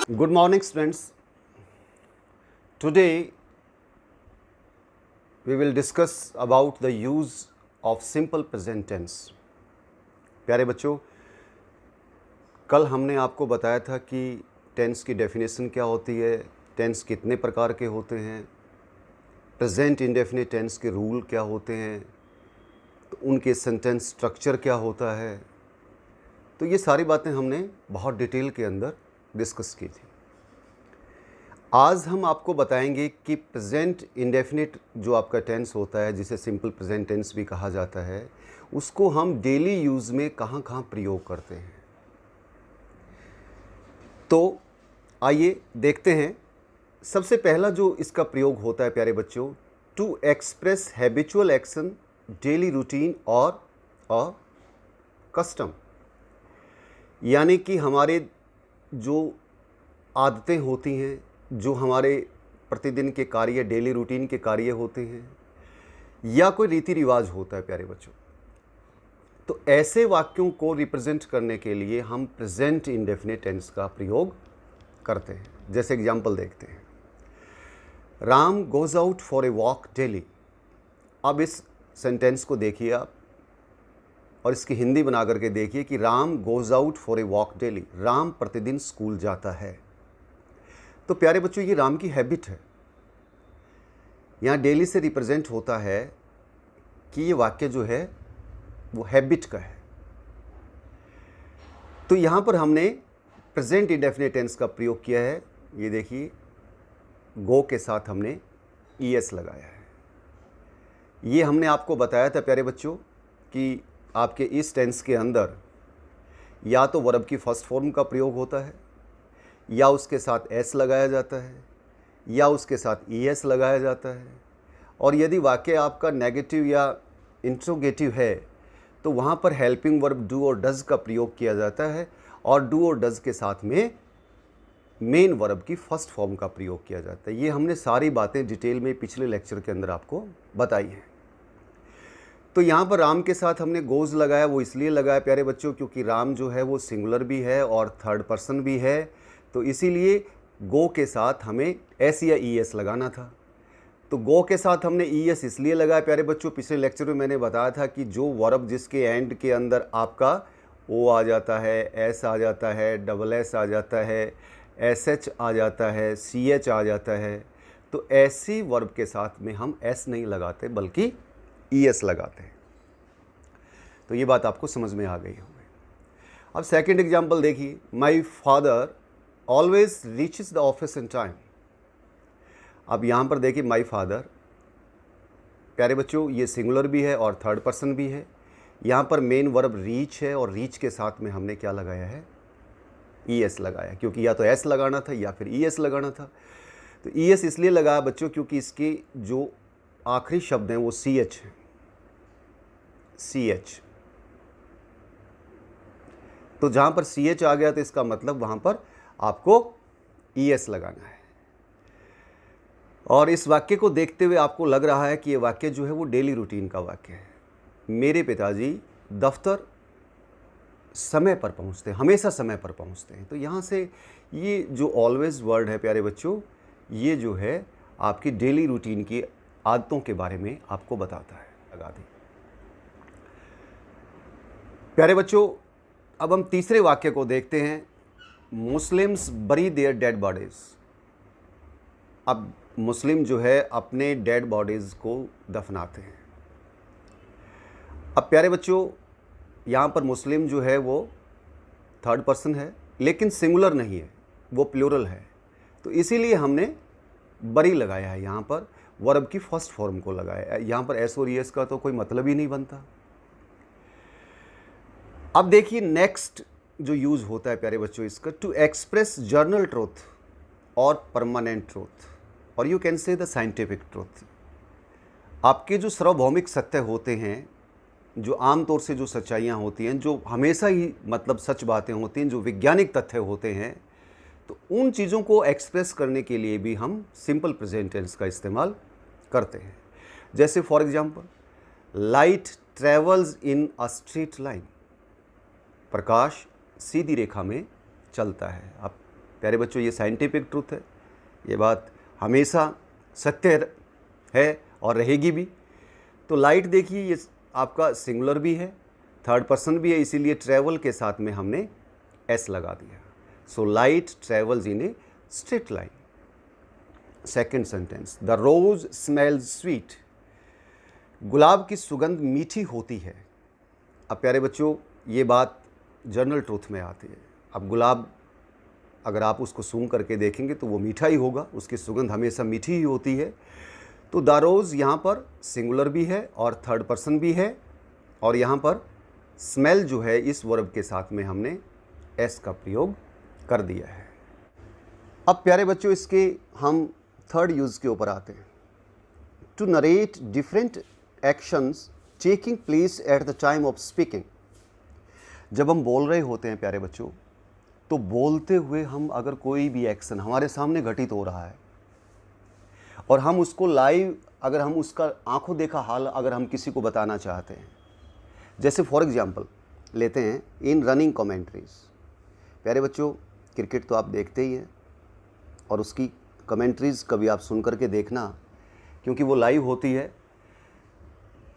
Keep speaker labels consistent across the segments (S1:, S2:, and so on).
S1: Good morning, students. Today we will discuss about the use of simple present tense. प्यारे बच्चों, कल हमने आपको बताया था कि टेंस की डेफिनेशन क्या होती है, टेंस कितने प्रकार के होते हैं, प्रेजेंट इंडेफिनिट टेंस के रूल क्या होते हैं, तो उनके सेंटेंस स्ट्रक्चर क्या होता है। तो ये सारी बातें हमने बहुत डिटेल के अंदर डिस्कस की थी। आज हम आपको बताएंगे कि प्रेजेंट इंडेफिनिट जो आपका टेंस होता है, जिसे सिंपल प्रेजेंट टेंस भी कहा जाता है, उसको हम डेली यूज़ में कहाँ कहाँ प्रयोग करते हैं। तो आइए देखते हैं। सबसे पहला जो इसका प्रयोग होता है प्यारे बच्चों, to express habitual action, daily routine और अ कस्टम, यानी कि हमारे जो आदतें होती हैं, जो हमारे प्रतिदिन के कार्य, डेली रूटीन के कार्य होते हैं, या कोई रीति रिवाज होता है प्यारे बच्चों, तो ऐसे वाक्यों को रिप्रेजेंट करने के लिए हम प्रेजेंट इंडेफिनिट टेंस का प्रयोग करते हैं। जैसे एग्जाम्पल देखते हैं, Ram goes out for a walk daily. अब इस सेंटेंस को देखिए आप और इसकी हिंदी बना करके देखिए कि Ram goes out for a walk daily, Ram प्रतिदिन स्कूल जाता है। तो प्यारे बच्चों, ये राम की हैबिट है। यहाँ डेली से रिप्रेजेंट होता है कि ये वाक्य जो है वो हैबिट का है। तो यहाँ पर हमने प्रेजेंट इंडेफिनिट टेंस का प्रयोग किया है। ये देखिए, गो के साथ हमने ईएस लगाया है। ये हमने आपको बताया था प्यारे बच्चों कि आपके इस टेंस के अंदर या तो वर्ब की फर्स्ट फॉर्म का प्रयोग होता है, या उसके साथ एस लगाया जाता है, या उसके साथ ईएस लगाया जाता है। और यदि वाक्य आपका नेगेटिव या इंट्रोगेटिव है तो वहाँ पर हेल्पिंग वर्ब डू और डज का प्रयोग किया जाता है, और डू और डज के साथ में मेन वर्ब की फर्स्ट फॉर्म का प्रयोग किया जाता है। ये हमने सारी बातें डिटेल में पिछले लेक्चर के अंदर आपको बताई हैं। तो यहाँ पर राम के साथ हमने गोज़ लगाया, वो इसलिए लगाया प्यारे बच्चों क्योंकि राम जो है वो सिंगुलर भी है और थर्ड पर्सन भी है, तो इसीलिए गो के साथ हमें एस या ई एस लगाना था। तो गो के साथ हमने ई एस इसलिए लगाया प्यारे बच्चों, पिछले लेक्चर में मैंने बताया था कि जो वर्ब जिसके एंड के अंदर आपका ओ आ जाता है, एस आ जाता है, डबल एस आ जाता है, एस एच आ जाता है, सी एच आ जाता है, तो ऐसी वर्ब के साथ में हम एस नहीं लगाते बल्कि ई एस लगाते हैं। तो ये बात आपको समझ में आ गई होगी। अब सेकंड एग्जांपल देखिए, my father always reaches the office in time. अब यहाँ पर देखिए, माय फादर प्यारे बच्चों ये सिंगुलर भी है और थर्ड पर्सन भी है। यहाँ पर मेन वर्ब रीच है और रीच के साथ में हमने क्या लगाया है, ई एस लगाया, क्योंकि या तो एस लगाना था या फिर ई एस लगाना था। तो ई एस इसलिए लगाया बच्चों क्योंकि इसके जो आखिरी शब्द हैं वो सी एच है, सी एच। तो जहाँ पर सी एच आ गया तो इसका मतलब वहाँ पर आपको ई एस लगाना है। और इस वाक्य को देखते हुए आपको लग रहा है कि ये वाक्य जो है वो डेली रूटीन का वाक्य है। मेरे पिताजी दफ्तर समय पर पहुँचते हैं, हमेशा समय पर पहुँचते हैं। तो यहाँ से ये जो ऑलवेज वर्ड है प्यारे बच्चों, ये जो है आपकी डेली रूटीन की आदतों के बारे में आपको बताता है। लगा दें प्यारे बच्चों। अब हम तीसरे वाक्य को देखते हैं, मुस्लिम्स बरी देयर डेड बॉडीज़। अब मुस्लिम जो है अपने डेड बॉडीज़ को दफनाते हैं। अब प्यारे बच्चों, यहाँ पर मुस्लिम जो है वो थर्ड पर्सन है लेकिन सिंगुलर नहीं है, वो प्लूरल है। तो इसीलिए हमने बरी लगाया है, यहाँ पर वर्ब की फर्स्ट फॉर्म को लगाया है। यहाँ पर एस और ई एस का तो कोई मतलब ही नहीं बनता। अब देखिए नेक्स्ट जो यूज़ होता है प्यारे बच्चों इसका, टू एक्सप्रेस जर्नल ट्रूथ और परमानेंट ट्रूथ, और you can say the scientific truth. आपके जो सार्वभौमिक सत्य होते हैं, जो आमतौर से जो सच्चाइयाँ होती हैं, जो हमेशा ही मतलब सच बातें होती हैं, जो वैज्ञानिक तथ्य होते हैं, तो उन चीज़ों को एक्सप्रेस करने के लिए भी हम सिंपल प्रेजेंट टेंस का इस्तेमाल करते हैं। जैसे for example, light travels in a straight line, प्रकाश सीधी रेखा में चलता है। अब प्यारे बच्चों ये साइंटिफिक ट्रूथ है, ये बात हमेशा सत्य है और रहेगी भी। तो लाइट देखिए ये आपका सिंगुलर भी है, थर्ड पर्सन भी है, इसीलिए ट्रैवल के साथ में हमने एस लगा दिया। So light travels in a straight line. Second sentence, the rose smells sweet. गुलाब की सुगंध मीठी होती है। अब प्यारे बच्चों ये बात जर्नल ट्रूथ में आती है। अब गुलाब अगर आप उसको सूंघ करके देखेंगे तो वो मीठा ही होगा, उसकी सुगंध हमेशा मीठी ही होती है। तो द रोज़ यहाँ पर सिंगुलर भी है और थर्ड पर्सन भी है, और यहाँ पर स्मेल जो है इस वर्ब के साथ में हमने एस का प्रयोग कर दिया है। अब प्यारे बच्चों इसके हम थर्ड यूज़ के ऊपर आते हैं। To narrate different actions taking place at the time of speaking. जब हम बोल रहे होते हैं प्यारे बच्चों, तो बोलते हुए हम अगर कोई भी एक्शन हमारे सामने घटित हो रहा है और हम उसको लाइव, अगर हम उसका आंखों देखा हाल अगर हम किसी को बताना चाहते हैं, जैसे फॉर एग्जांपल लेते हैं इन रनिंग कमेंट्रीज। प्यारे बच्चों क्रिकेट तो आप देखते ही हैं और उसकी कमेंट्रीज कभी आप सुन करके देखना, क्योंकि वो लाइव होती है।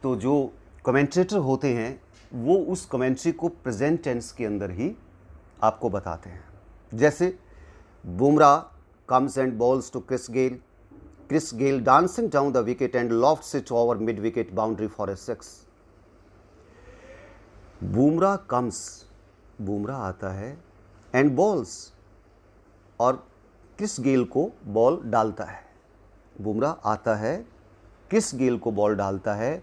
S1: तो जो कमेंट्रेटर होते हैं वो उस कमेंट्री को प्रेजेंट टेंस के अंदर ही आपको बताते हैं। जैसे Bumrah comes and bowls to Chris Gayle dancing down the wicket and lofts it over midwicket boundary for a six. Bumrah comes, Bumrah आता है, एंड बॉल्स, और क्रिस गेल को बॉल डालता है। बुमराह आता है, क्रिस गेल को बॉल डालता है,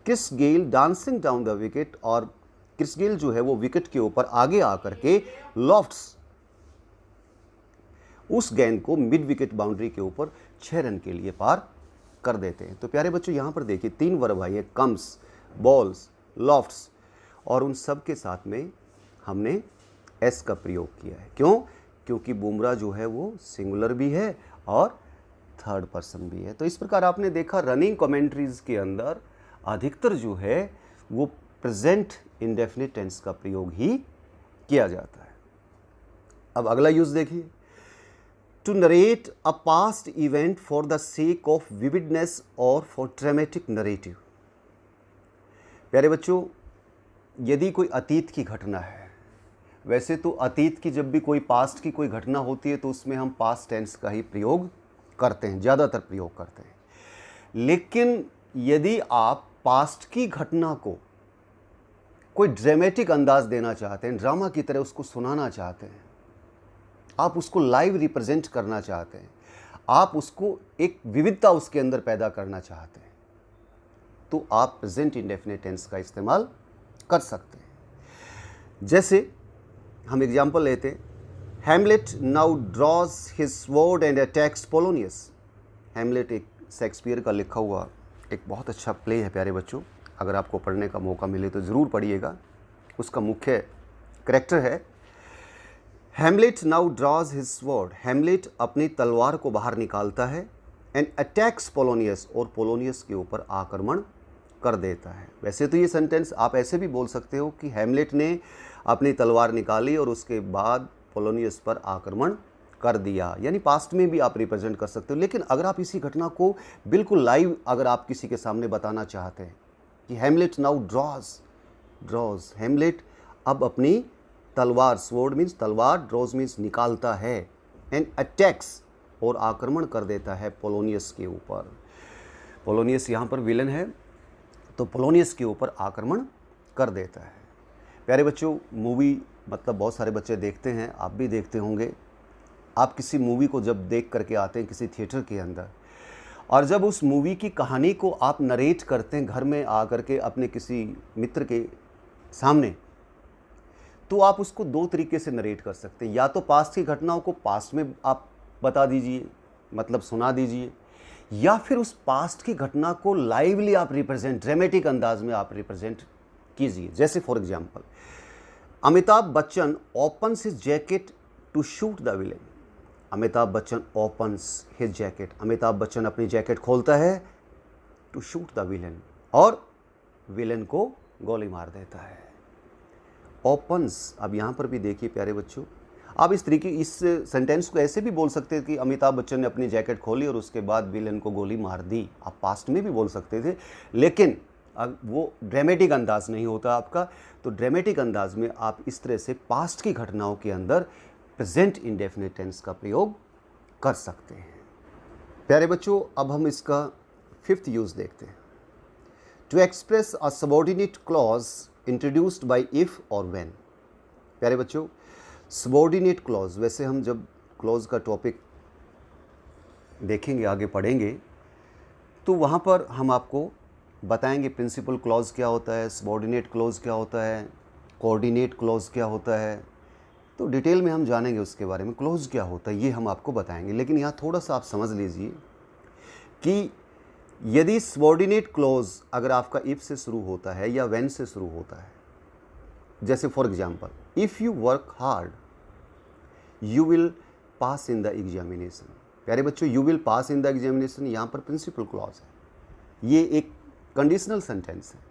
S1: Chris Gayle dancing down the wicket, और क्रिस गेल जो है वो विकेट के ऊपर आगे आकर के लॉफ्ट्स, उस गेंद को मिड विकेट बाउंड्री के ऊपर 6 रन के लिए पार कर देते हैं। तो प्यारे बच्चों यहाँ पर देखिए 3 वर्ब आई है, कम्स, बॉल्स, लॉफ्ट्स, और उन सब के साथ में हमने एस का प्रयोग किया है। क्यों? क्योंकि बुमराह जो है वो सिंगुलर भी है और थर्ड पर्सन भी है। तो इस प्रकार आपने देखा रनिंग कमेंट्रीज के अंदर अधिकतर जो है वो प्रेजेंट इंडेफिनिट टेंस का प्रयोग ही किया जाता है। अब अगला यूज़ देखिए, to narrate a past event for the sake of vividness और फॉर ड्रामेटिक नरेटिव। प्यारे बच्चों यदि कोई अतीत की घटना है, वैसे तो अतीत की जब भी कोई पास्ट की कोई घटना होती है तो उसमें हम पास्ट टेंस का ही प्रयोग करते हैं, ज़्यादातर प्रयोग करते हैं। लेकिन यदि आप पास्ट की घटना को कोई ड्रामेटिक अंदाज देना चाहते हैं, ड्रामा की तरह उसको सुनाना चाहते हैं, आप उसको लाइव रिप्रेजेंट करना चाहते हैं, आप उसको एक विविधता उसके अंदर पैदा करना चाहते हैं, तो आप प्रेजेंट इंडेफिनिट टेंस का इस्तेमाल कर सकते हैं। जैसे हम एग्जाम्पल लेते हैं, Hamlet now draws his sword and attacks Polonius. Hamlet एक शेक्सपियर का लिखा हुआ एक बहुत अच्छा प्ले है प्यारे बच्चों, अगर आपको पढ़ने का मौका मिले तो ज़रूर पढ़िएगा। उसका मुख्य करैक्टर है Hamlet now draws his sword. Hamlet अपनी तलवार को बाहर निकालता है, एंड अटैक्स पोलोनियस, और पोलोनियस के ऊपर आक्रमण कर देता है। वैसे तो ये सेंटेंस आप ऐसे भी बोल सकते हो कि हैमलेट ने अपनी तलवार निकाली और उसके बाद पोलोनियस पर आक्रमण कर दिया, यानी पास्ट में भी आप रिप्रेजेंट कर सकते हो। लेकिन अगर आप इसी घटना को बिल्कुल लाइव अगर आप किसी के सामने बताना चाहते हैं कि हैमलेट नाउ ड्रॉज, हैमलेट अब अपनी तलवार, स्वॉर्ड मीन्स तलवार, ड्रॉज मीन्स निकालता है, एंड अटैक्स, और आक्रमण कर देता है पोलोनियस के ऊपर। पोलोनियस यहाँ पर विलन है, तो पोलोनियस के ऊपर आक्रमण कर देता है। प्यारे बच्चों मूवी मतलब बहुत सारे बच्चे देखते हैं, आप भी देखते होंगे। आप किसी मूवी को जब देख करके आते हैं किसी थिएटर के अंदर, और जब उस मूवी की कहानी को आप नरेट करते हैं घर में आकर के अपने किसी मित्र के सामने, तो आप उसको 2 तरीके से नरेट कर सकते हैं। या तो पास्ट की घटनाओं को पास्ट में आप बता दीजिए, मतलब सुना दीजिए, या फिर उस पास्ट की घटना को लाइवली आप रिप्रेजेंट, ड्रामेटिक अंदाज में आप रिप्रेजेंट कीजिए। जैसे for example, Amitabh Bachchan opens his jacket to shoot the villain. Amitabh Bachchan opens his jacket, Amitabh Bachchan अपनी जैकेट खोलता है, टू शूट द विलेन, और विलेन को गोली मार देता है। ओपन्स, अब यहाँ पर भी देखिए प्यारे बच्चों, आप इस तरीके इस सेंटेंस को ऐसे भी बोल सकते थे कि अमिताभ बच्चन ने अपनी जैकेट खोली और उसके बाद विलेन को गोली मार दी। आप पास्ट में भी बोल सकते थे, लेकिन अब वो ड्रामेटिक अंदाज नहीं होता आपका। तो ड्रामेटिक अंदाज में आप इस तरह से पास्ट की घटनाओं के अंदर प्रेजेंट इंडेफिनिट टेंस का प्रयोग कर सकते हैं। प्यारे बच्चों, अब हम इसका 5th यूज़ देखते हैं। To express a subordinate clause introduced by if और व्हेन। प्यारे बच्चों, सबऑर्डिनेट क्लॉज, वैसे हम जब क्लॉज का टॉपिक देखेंगे, आगे पढ़ेंगे, तो वहाँ पर हम आपको बताएंगे प्रिंसिपल क्लॉज क्या होता है, सबऑर्डिनेट क्लॉज क्या होता है, कोऑर्डिनेट क्लॉज क्या होता है। तो डिटेल में हम जानेंगे उसके बारे में, क्लॉज क्या होता है ये हम आपको बताएंगे। लेकिन यहाँ थोड़ा सा आप समझ लीजिए कि यदि सबऑर्डिनेट क्लॉज अगर आपका इफ से शुरू होता है या व्हेन से शुरू होता है, जैसे for example, if you work hard you will pass in the examination. प्यारे बच्चों, you will pass in the examination यहाँ पर प्रिंसिपल क्लॉज है, ये एक कंडीशनल सेंटेंस है।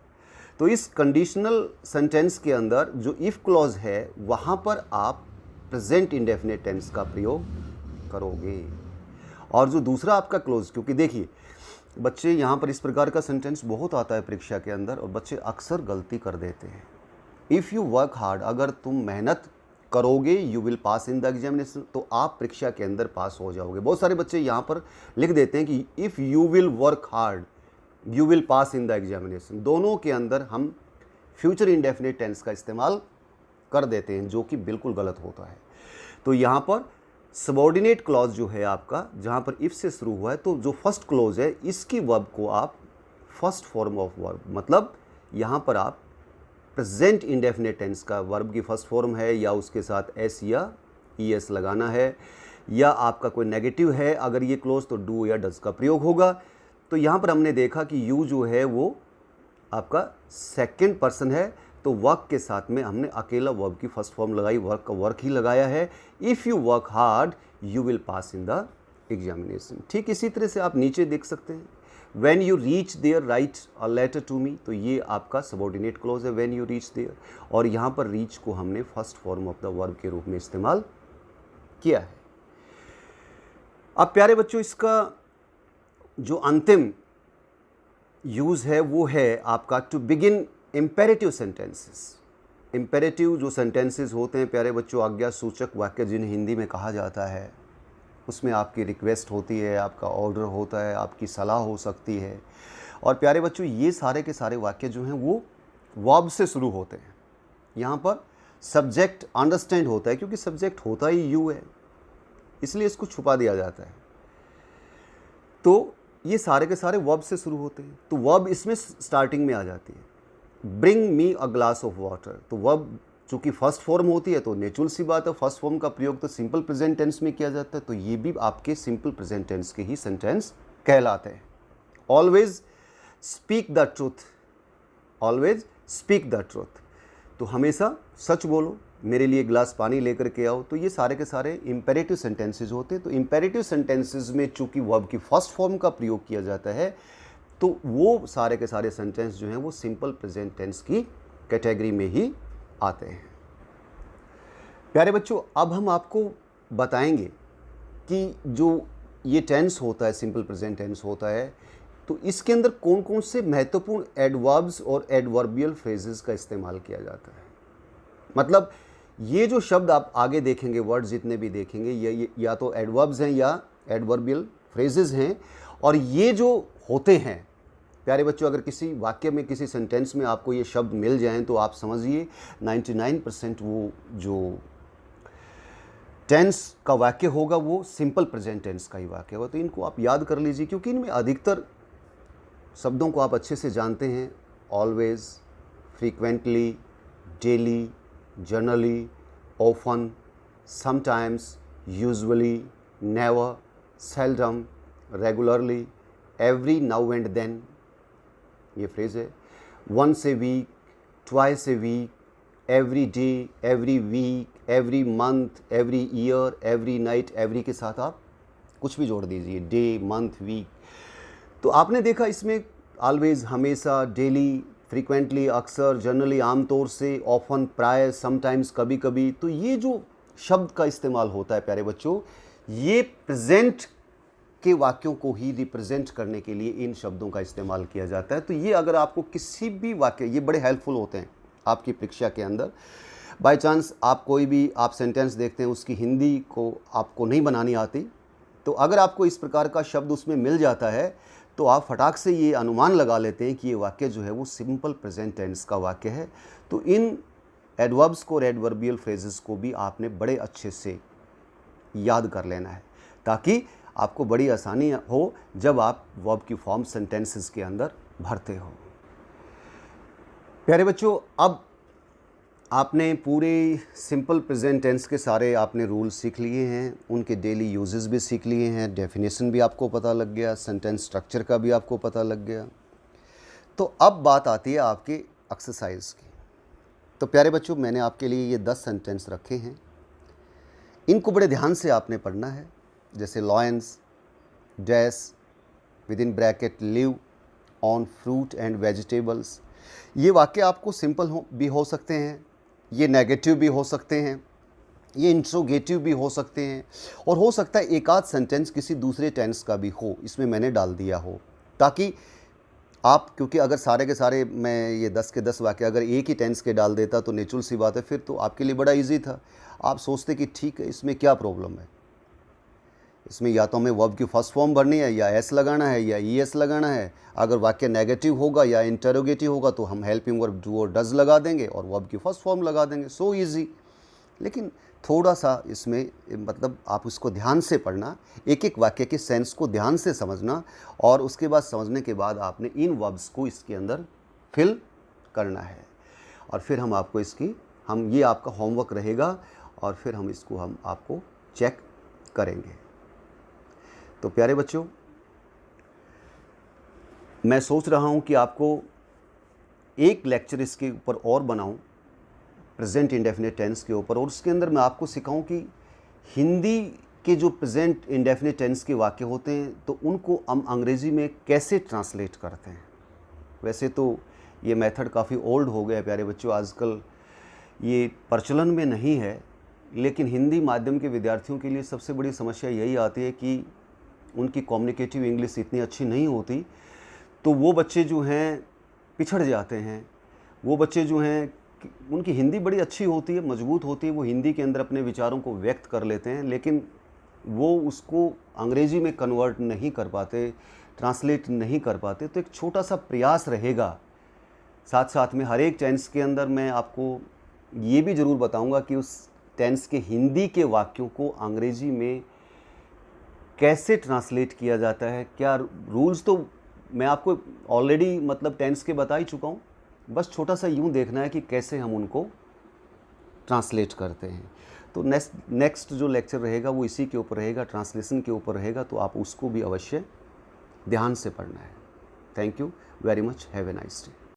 S1: तो इस कंडीशनल सेंटेंस के अंदर जो इफ़ क्लॉज है वहाँ पर आप प्रेजेंट इंडेफिनिट टेंस का प्रयोग करोगे। और जो दूसरा आपका क्लॉज, क्योंकि देखिए बच्चे यहाँ पर इस प्रकार का सेंटेंस बहुत आता है परीक्षा के अंदर और बच्चे अक्सर गलती कर देते हैं। इफ़ यू वर्क हार्ड, अगर तुम मेहनत करोगे, you will pass in the examination, तो आप परीक्षा के अंदर पास हो जाओगे। बहुत सारे बच्चे यहाँ पर लिख देते हैं कि if you will work hard you will pass in the examination. दोनों के अंदर हम फ्यूचर इंडेफिनिट टेंस का इस्तेमाल कर देते हैं, जो कि बिल्कुल गलत होता है। तो यहाँ पर सबऑर्डिनेट क्लॉज जो है आपका, जहाँ पर इफ़ से शुरू हुआ है, तो जो फर्स्ट क्लॉज है इसकी वर्ब को आप फर्स्ट फॉर्म ऑफ वर्ब, मतलब यहाँ पर आप प्रेजेंट इंडेफिनिट टेंस का वर्ब की फर्स्ट फॉर्म है या उसके साथ एस या ई एस लगाना है, या आपका कोई नेगेटिव है अगर ये क्लॉज, तो डू या डज का प्रयोग होगा। तो यहाँ पर हमने देखा कि यू जो है वो आपका सेकंड पर्सन है, तो वर्क के साथ में हमने अकेला वर्ब की फर्स्ट फॉर्म लगाई, वर्क का वर्क ही लगाया है। If you work hard you will pass in the examination. ठीक इसी तरह से आप नीचे देख सकते हैं, when you reach there write a letter to me, तो ये आपका सबऑर्डिनेट क्लॉज है, व्हेन यू रीच देयर। और यहाँ पर रीच को हमने first form of the verb के रूप में इस्तेमाल किया है। अब प्यारे बच्चों, इसका जो अंतिम यूज़ है वो है आपका to begin imperative sentences. Imperative जो सेंटेंसेस होते हैं प्यारे बच्चों, आज्ञा सूचक वाक्य जिन्हें हिंदी में कहा जाता है, उसमें आपकी रिक्वेस्ट होती है, आपका ऑर्डर होता है, आपकी सलाह हो सकती है। और प्यारे बच्चों, ये सारे के सारे वाक्य जो हैं वो वर्ब से शुरू होते हैं। यहाँ पर सब्जेक्ट अंडरस्टैंड होता है, क्योंकि सब्जेक्ट होता ही यू है, इसलिए इसको छुपा दिया जाता है। तो ये सारे के सारे वर्ब से शुरू होते हैं, तो वर्ब इसमें स्टार्टिंग में आ जाती है। Bring me a glass of water, तो वर्ब चूँकि फर्स्ट फॉर्म होती है तो नेचुरल सी बात है, फर्स्ट फॉर्म का प्रयोग तो सिंपल प्रेजेंट टेंस में किया जाता है, तो ये भी आपके सिंपल प्रेजेंट टेंस के ही सेंटेंस कहलाते हैं। Always speak the truth, always speak the truth, तो हमेशा सच बोलो, मेरे लिए गिलास पानी लेकर के आओ। तो ये सारे के सारे इम्पेरेटिव सेंटेंसेस होते हैं। तो इम्पेरेटिव सेंटेंसेस में चूँकि वर्ब की फर्स्ट फॉर्म का प्रयोग किया जाता है, तो वो सारे के सारे सेंटेंस जो हैं वो सिंपल प्रेजेंट टेंस की कैटेगरी में ही आते हैं। प्यारे बच्चों, अब हम आपको बताएंगे कि जो ये टेंस होता है, सिंपल प्रेजेंट टेंस होता है, तो इसके अंदर कौन कौन से महत्वपूर्ण एडवर्ब्स और एडवर्बियल फ्रेजेस का इस्तेमाल किया जाता है। मतलब ये जो शब्द आप आगे देखेंगे, वर्ड जितने भी देखेंगे, ये या तो एडवर्ब्स हैं या एडवर्बियल फ्रेजेस हैं। और ये जो होते हैं प्यारे बच्चों, अगर किसी वाक्य में, किसी सेंटेंस में आपको ये शब्द मिल जाएं तो आप समझिए 99% वो जो टेंस का वाक्य होगा वो सिंपल प्रेजेंट टेंस का ही वाक्य होगा। तो इनको आप याद कर लीजिए, क्योंकि इनमें अधिकतर शब्दों को आप अच्छे से जानते हैं। Always, frequently, daily, generally, often, sometimes, usually, never, seldom, regularly, every now and then, ये फ्रेज है। Once a week, twice a week, every day, every week, every month, every year, every night, every के साथ आप कुछ भी जोड़ दीजिए, day, month, week. तो आपने देखा इसमें ऑलवेज हमेशा, डेली फ्रीक्वेंटली अक्सर, जनरली आमतौर से, ऑफन प्राय, समटाइम्स कभी कभी। तो ये जो शब्द का इस्तेमाल होता है प्यारे बच्चों, ये प्रेजेंट के वाक्यों को ही रिप्रेजेंट करने के लिए इन शब्दों का इस्तेमाल किया जाता है। तो ये अगर आपको किसी भी वाक्य, ये बड़े हेल्पफुल होते हैं आपकी परीक्षा के अंदर। बाय चांस आप कोई भी आप सेंटेंस देखते हैं, उसकी हिंदी को आपको नहीं बनानी आती, तो अगर आपको इस प्रकार का शब्द उसमें मिल जाता है तो आप फटाक से ये अनुमान लगा लेते हैं कि ये वाक्य जो है वो सिंपल प्रेजेंट टेंस का वाक्य है। तो इन एडवर्ब्स को और एडवर्बियल फ्रेजेस को भी आपने बड़े अच्छे से याद कर लेना है, ताकि आपको बड़ी आसानी हो जब आप वर्ब की फॉर्म सेंटेंसेस के अंदर भरते हो। प्यारे बच्चों, अब आपने पूरे सिंपल प्रेजेंट टेंस के सारे आपने रूल सीख लिए हैं, उनके डेली यूजेस भी सीख लिए हैं, डेफिनेशन भी आपको पता लग गया, सेंटेंस स्ट्रक्चर का भी आपको पता लग गया। तो अब बात आती है आपके एक्सरसाइज की। तो प्यारे बच्चों, मैंने आपके लिए ये 10 सेंटेंस रखे हैं, इनको बड़े ध्यान से आपने पढ़ना है। जैसे lions dash with in bracket live on fruit and vegetables, ये वाक्य आपको सिंपल भी हो सकते हैं, ये नेगेटिव भी हो सकते हैं, ये इंट्रोगेटिव भी हो सकते हैं, और हो सकता है एक आध सेंटेंस किसी दूसरे टेंस का भी हो, इसमें मैंने डाल दिया हो, ताकि आप, क्योंकि अगर सारे के सारे मैं ये 10 के 10 वाक्य अगर एक ही टेंस के डाल देता तो नेचुरल सी बात है, फिर तो आपके लिए बड़ा इजी था। आप सोचते कि ठीक है, इसमें क्या प्रॉब्लम है, इसमें या तो हमें वर्ब की फर्स्ट फॉर्म भरनी है, या एस लगाना है, या ई एस लगाना है। अगर वाक्य नेगेटिव होगा या इंटरोगेटिव होगा तो हम हेल्पिंग वर्ब डू और डज लगा देंगे और वर्ब की फर्स्ट फॉर्म लगा देंगे। So easy. लेकिन थोड़ा सा इसमें मतलब आप इसको ध्यान से पढ़ना, एक एक वाक्य के सेंस को ध्यान से समझना, और उसके बाद समझने के बाद आपने इन वर्ब्स को इसके अंदर फिल करना है, और फिर हम आपको ये आपका होमवर्क रहेगा, और फिर हम आपको चेक करेंगे। तो प्यारे बच्चों, मैं सोच रहा हूं कि आपको एक लेक्चर इसके ऊपर और बनाऊं, प्रेजेंट इंडेफिनिट टेंस के ऊपर, और उसके अंदर मैं आपको सिखाऊं कि हिंदी के जो प्रेजेंट इंडेफिनिट टेंस के वाक्य होते हैं तो उनको हम अंग्रेज़ी में कैसे ट्रांसलेट करते हैं। वैसे तो ये मेथड काफ़ी ओल्ड हो गया है प्यारे बच्चों, आजकल ये प्रचलन में नहीं है, लेकिन हिंदी माध्यम के विद्यार्थियों के लिए सबसे बड़ी समस्या यही आती है कि उनकी कम्युनिकेटिव इंग्लिश इतनी अच्छी नहीं होती, तो वो बच्चे जो हैं पिछड़ जाते हैं। वो बच्चे जो हैं उनकी हिंदी बड़ी अच्छी होती है, मजबूत होती है, वो हिंदी के अंदर अपने विचारों को व्यक्त कर लेते हैं, लेकिन वो उसको अंग्रेज़ी में कन्वर्ट नहीं कर पाते, ट्रांसलेट नहीं कर पाते। तो एक छोटा सा प्रयास रहेगा, साथ साथ में हर एक टेंस के अंदर मैं आपको ये भी ज़रूर बताऊंगा कि उस टेंस के हिंदी के वाक्यों को अंग्रेज़ी में कैसे ट्रांसलेट किया जाता है। क्या रूल्स तो मैं आपको ऑलरेडी मतलब टेंस के बता ही चुका हूँ, बस छोटा सा यूँ देखना है कि कैसे हम उनको ट्रांसलेट करते हैं। तो नेक्स्ट जो लेक्चर रहेगा वो इसी के ऊपर रहेगा, ट्रांसलेशन के ऊपर रहेगा, तो आप उसको भी अवश्य ध्यान से पढ़ना है। Thank you very much, have a nice day.